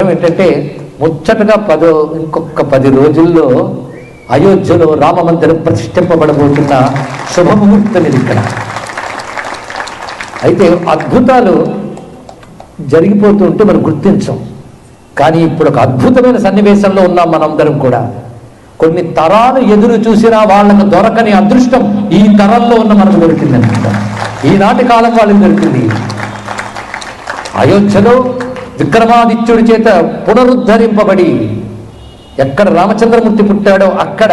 విగ్రహం ఏంటంటే ముచ్చటగా ఇంకొక 10 రోజుల్లో అయోధ్యలో రామ మందిరం ప్రతిష్ఠింపబడబోతున్న శుభముహూర్తం ఇది ఇక్కడ. అయితే అద్భుతాలు జరిగిపోతూ ఉంటే మనం గుర్తించం. కానీ ఇప్పుడు ఒక అద్భుతమైన సన్నివేశంలో ఉన్నాం మనందరం కూడా. కొన్ని తరాలు ఎదురు చూసినా వాళ్ళకు దొరకని అదృష్టం ఈ తరంలో ఉన్న మనకు దొరికిందనమాట. ఈనాటి కాలం వాళ్ళకి దొరికింది. అయోధ్యలో విక్రమాదిత్యుడి చేత పునరుద్ధరింపబడి ఎక్కడ రామచంద్రమూర్తి పుట్టాడో అక్కడ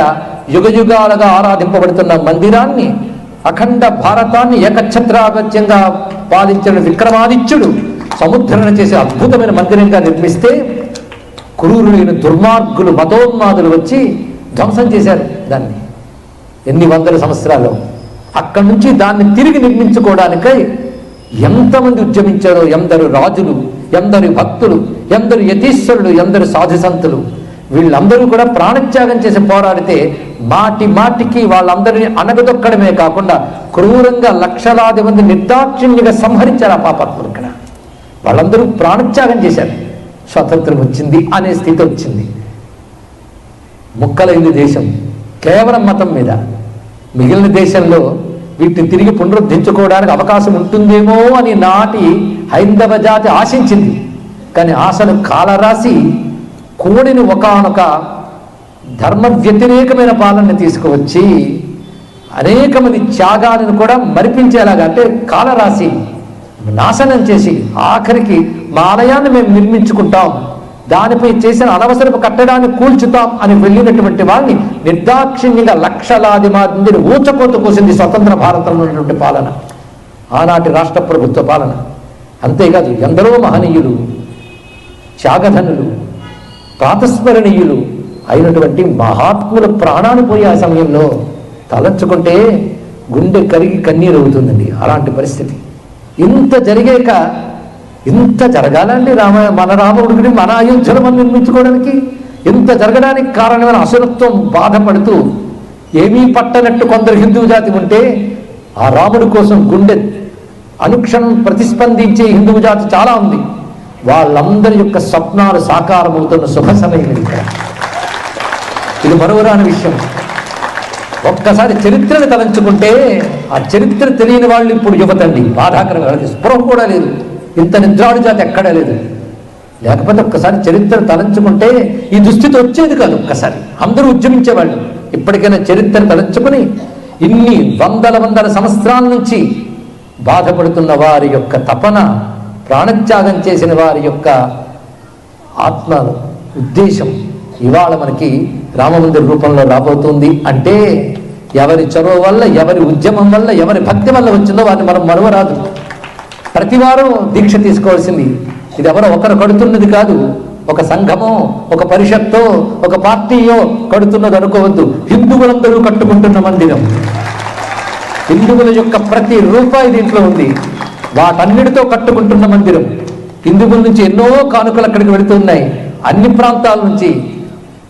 యుగయుగాలుగా ఆరాధింపబడుతున్న మందిరాన్ని, అఖండ భారతాన్ని ఏకఛత్రాధిపత్యంగా పాలించిన విక్రమాదిత్యుడు సముద్రణ చేసే అద్భుతమైన మందిరంగా నిర్మిస్తే క్రూరులైన దుర్మార్గులు మతోన్మాదులు వచ్చి ధ్వంసం చేశారు దాన్ని. ఎన్ని వందల సంవత్సరాలు అక్కడి నుంచి దాన్ని తిరిగి నిర్మించుకోవడానికై ఎంతమంది ఉద్యమించారో, ఎందరు రాజులు, ఎందరు భక్తులు, ఎందరు యతీశ్వరులు, ఎందరు సాధు సంతులు, వీళ్ళందరూ కూడా ప్రాణత్యాగం చేసి పోరాడితే మాటి మాటికి వాళ్ళందరినీ అణగదొక్కడమే కాకుండా క్రూరంగా లక్షలాది మంది నిర్దాక్షిణ్యంగా సంహరించారు ఆ పాపాత్ములు. ఇక్కడ వాళ్ళందరూ ప్రాణత్యాగం చేశారు. స్వాతంత్రం వచ్చింది అనే స్థితి వచ్చింది. ముక్కలైంది దేశం కేవలం మతం మీద. మిగిలిన దేశంలో వీటిని తిరిగి పునరుద్ధరించుకోవడానికి అవకాశం ఉంటుందేమో అని నాటి హైందవ జాతి ఆశించింది. కానీ ఆశను కాలరాసి కోడిని ఒకానొక ధర్మ వ్యతిరేకమైన పాలనని తీసుకువచ్చి అనేక మంది త్యాగాలను కూడా మరిపించేలాగా, అంటే కాలరాసి నాశనం చేసి ఆఖరికి మా ఆలయాన్ని మేము నిర్మించుకుంటాం, దానిపై చేసిన అనవసరపు కట్టడాన్ని కూల్చుతాం అని వెళ్ళినటువంటి వాళ్ళని నిర్దాక్షిణ్యంగా లక్షలాది మందిని ఊచకోత కోసింది స్వతంత్ర భారతంలో ఉన్నటువంటి పాలన, ఆనాటి రాష్ట్ర ప్రభుత్వ పాలన. అంతేకాదు ఎందరో మహనీయులు, త్యాగధనులు, ప్రాతస్మరణీయులు అయినటువంటి మహాత్ముల ప్రాణాలు పోయే ఆ సమయంలో తలంచుకుంటే గుండె కరిగి కన్నీరు అవుతుందండి. అలాంటి పరిస్థితి. ఇంత జరిగాక ఇంత జరగాలండి మన రాముడిని మన అయోధ్యను మనం నిర్మించుకోవడానికి. ఇంత జరగడానికి కారణమైన అసురత్వం బాధపడుతూ ఏమీ పట్టనట్టు కొందరు హిందూ జాతి ఉంటే ఆ రాముడి కోసం గుండె అనుక్షణం ప్రతిస్పందించే హిందూ జాతి చాలా ఉంది. వాళ్ళందరి యొక్క స్వప్నాలు సాకారమవుతున్న శుభ సమయం ఇక్కడ. ఇది మరువరాని విషయం. ఒక్కసారి చరిత్రను తలంచుకుంటే ఆ చరిత్ర తెలియని వాళ్ళు ఇప్పుడు యువతండి. బాధాకరంగా స్పృహ కూడా లేదు. ఇంత నిద్రాడు జాతి ఎక్కడా లేదు. లేకపోతే ఒక్కసారి చరిత్ర తలంచుకుంటే ఈ దుస్థితి వచ్చేది కాదు. ఒక్కసారి అందరూ ఉద్యమించేవాళ్ళు. ఇప్పటికైనా చరిత్ర తలంచుకుని ఇన్ని వందల సంవత్సరాల నుంచి బాధపడుతున్న వారి యొక్క తపన, ప్రాణత్యాగం చేసిన వారి యొక్క ఆత్మ ఉద్దేశం ఇవాళ మనకి రామమందిర రూపంలో రాబోతుంది. అంటే ఎవరి చొరవ వల్ల, ఎవరి ఉద్యమం వల్ల, ఎవరి భక్తి వల్ల వచ్చిందో వారిని మనం మరువరాదు. ప్రతివారం దీక్ష తీసుకోవాల్సింది. ఇది ఎవరో ఒకరు కడుతున్నది కాదు. ఒక సంఘమో, ఒక పరిషత్తో, ఒక పార్టీయో కడుతున్నది అనుకోవద్దు. హిందువులందరూ కట్టుకుంటున్న మందిరం. హిందువుల యొక్క ప్రతి రూపాయి దీంట్లో ఉంది. వాటన్నిటితో కట్టుకుంటున్న మందిరం. హిందువుల నుంచి ఎన్నో కానుకలు అక్కడికి వెళుతున్నాయి. అన్ని ప్రాంతాల నుంచి.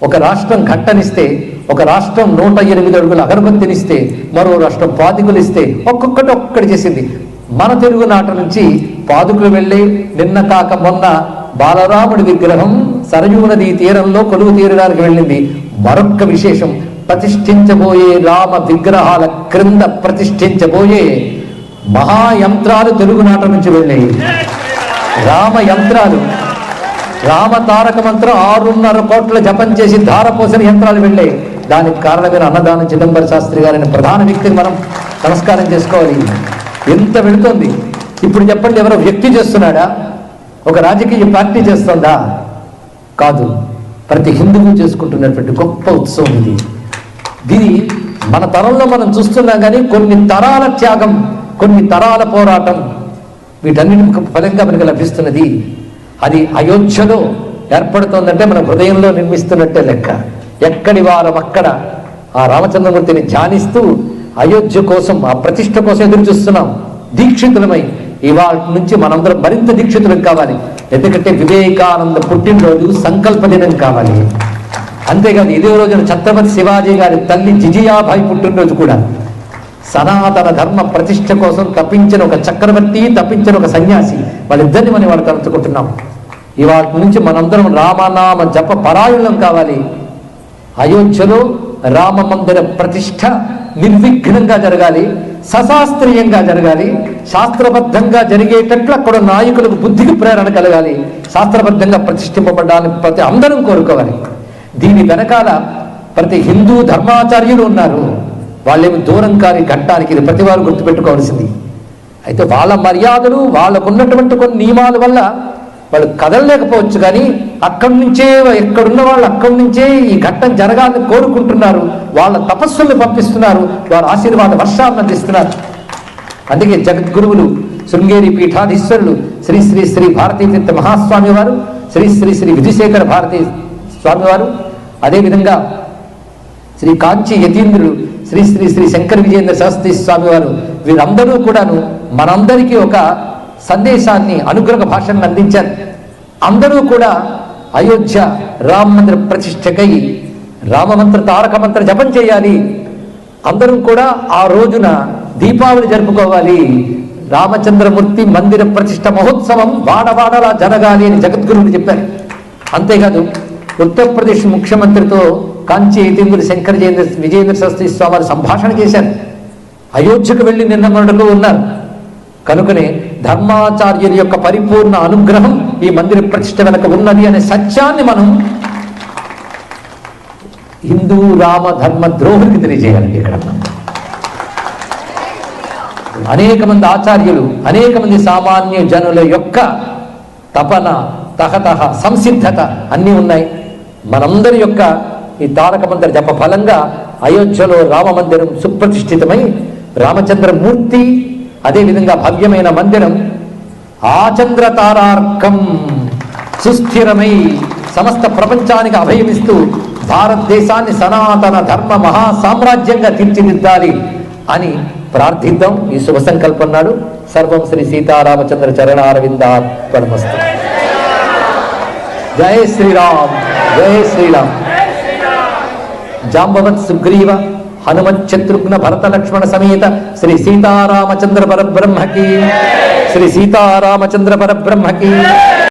ఒక రాష్ట్రం ఘట్టనిస్తే, ఒక రాష్ట్రం 108 అడుగుల అగరబత్తినిస్తే, మరో రాష్ట్రం పాదుకులు ఇస్తే ఒక్కొక్కటి చేసింది. మన తెలుగు నాట నుంచి పాదుకులు వెళ్ళి నిన్న కాక మొన్న బాలరాముడి విగ్రహం సరయూ నదీ తీరంలో కొలువు తీరడానికి వెళ్ళింది. మరొక్క విశేషం, ప్రతిష్ఠించబోయే రామ విగ్రహాల క్రింద ప్రతిష్ఠించబోయే మహాయంత్రాలు తెలుగునాట నుంచి వెళ్ళాయి. రామ యంత్రాలు, రామ తారక మంత్రం 6.5 కోట్ల జపం చేసి ధారపోసిన యంత్రాలు వెళ్ళాయి. దానికి కారణమైన అన్నదానం చిదంబర శాస్త్రి గారిని ప్రధాన వ్యక్తిని మనం నమస్కారం చేసుకోవాలి. ఎంత వెళుతోంది. ఇప్పుడు చెప్పండి, ఎవరో వ్యక్తి చేస్తున్నాడా? ఒక రాజకీయ పార్టీ చేస్తుందా? కాదు. ప్రతి హిందువు చేసుకుంటున్నటువంటి గొప్ప ఉత్సవం ఇది. దీని మన తరంలో మనం చూస్తున్నాం. కానీ కొన్ని తరాల త్యాగం, కొన్ని తరాల పోరాటం, వీటన్నిటి ఫలంగా మనకు లభిస్తున్నది. అది అయోధ్యలో ఏర్పడుతోందంటే మన హృదయంలో నిర్మిస్తున్నట్టే లెక్క. ఎక్కడి వారం అక్కడ ఆ రామచంద్రమూర్తిని ధ్యానిస్తూ అయోధ్య కోసం, ఆ ప్రతిష్ఠ కోసం ఎదురు చూస్తున్నాం. దీక్షితులమై ఇవాళ నుంచి మనందరం మరింత దీక్షితులం కావాలి. ఎందుకంటే వివేకానంద పుట్టినరోజు సంకల్ప దినం కావాలి. అంతేకాదు ఇదే రోజున ఛత్రపతి శివాజీ గారి తల్లి జిజియాబాయి పుట్టినరోజు కూడా. సనాతన ధర్మ ప్రతిష్ఠ కోసం తప్పించిన ఒక చక్రవర్తి, తప్పించిన ఒక సన్యాసి, వాళ్ళిద్దరిని మనం వాళ్ళు తలుచుకుంటున్నాం. ఇవాటి నుంచి మనందరం రామనామ జప పరాయణం కావాలి. అయోధ్యలో రామ మందిర ప్రతిష్ఠ నిర్విఘ్నంగా జరగాలి, సశాస్త్రీయంగా జరగాలి, శాస్త్రబద్ధంగా జరిగేటట్లు అక్కడ నాయకులకు బుద్ధికి ప్రేరణ కలగాలి, శాస్త్రబద్ధంగా ప్రతిష్ఠింపబడాలని ప్రతి అందరం కోరుకోవాలి. దీని వెనకాల ప్రతి హిందూ ధర్మాచార్యులు ఉన్నారు. వాళ్ళేమి దూరం కాని ఘట్టానికి ఇది ప్రతి వారు గుర్తుపెట్టుకోవాల్సింది. అయితే వాళ్ళ మర్యాదలు వాళ్ళకున్నటువంటి కొన్ని నియమాల వల్ల వాళ్ళు కదలలేకపోవచ్చు, కానీ అక్కడి నుంచే ఎక్కడున్న వాళ్ళు అక్కడి నుంచే ఈ ఘట్టం జరగాలని కోరుకుంటున్నారు. వాళ్ళ తపస్సుల్ని పంపిస్తున్నారు, వారు ఆశీర్వాద వర్షాలను అందిస్తున్నారు. అందుకే జగద్గురువులు శృంగేరి పీఠాధీశ్వరులు శ్రీ శ్రీ శ్రీ భారతీ తీర్థ మహాస్వామి వారు, శ్రీ శ్రీ శ్రీ విధుశేఖర భారతీ స్వామివారు, అదేవిధంగా శ్రీ కాంచీ యతీంద్రులు శ్రీ శ్రీ శ్రీ శంకర విజయేంద్ర సరస్వతి స్వామి వారు, వీరందరూ కూడాను మనందరికీ ఒక సందేశాన్ని, అనుగ్రహ భాషను అందించారు. అందరూ కూడా అయోధ్య రామ మందిర ప్రతిష్టకై రామమంత్ర తారక మంత్ర జపం చేయాలి. అందరం కూడా ఆ రోజున దీపావళి జరుపుకోవాలి. రామచంద్రమూర్తి మందిర ప్రతిష్ట మహోత్సవం వాడవాడలా జరగాలి అని జగద్గురువులు చెప్పారు. అంతేకాదు ఉత్తరప్రదేశ్ ముఖ్యమంత్రితో కాంచీ యతీంద్రుడు శంకర విజయేంద్ర సరస్వతి స్వామి వారు సంభాషణ చేశారు. అయోధ్యకు వెళ్ళి నిన్న మొన్నటిలో ఉన్నారు. కనుకనే ధర్మాచార్యుల యొక్క పరిపూర్ణ అనుగ్రహం ఈ మందిర ప్రతిష్ఠ వెనక ఉన్నది అనే సత్యాన్ని మనం హిందూ రామ ధర్మ ద్రోహులకి తెలియజేయాలండి. ఇక్కడ అనేక మంది ఆచార్యులు, అనేక మంది సామాన్య జనుల యొక్క తపన, తహతహ, సంసిద్ధత అన్నీ ఉన్నాయి. మనందరి యొక్క ఈ తారక మందిర జప ఫలంగా అయోధ్యలో రామ మందిరం సుప్రతిష్ఠితమై రామచంద్రమూర్తి, అదేవిధంగా భవ్యమైన మందిరం ఆచంద్ర తారార్కం సుస్థిరమై సమస్త ప్రపంచానికి అభయమిస్తూ భారతదేశాన్ని సనాతన ధర్మ మహా సామ్రాజ్యంగా తీర్చిదిద్దాలి అని ప్రార్థిద్దాం. ఈ శుభ సంకల్పం నాడు సర్వం శ్రీ సీతారామచంద్ర చరణారవిందార్పణమస్తు. జయ శ్రీరామ్, జయ శ్రీరామ్. జాంబవత్ సుగ్రీవ హనుమత్ శత్రుఘ్న భరత లక్ష్మణ సమేత శ్రీ సీతారామచంద్ర పరబ్రహ్మకి, శ్రీ సీతారామచంద్ర పరబ్రహ్మకి.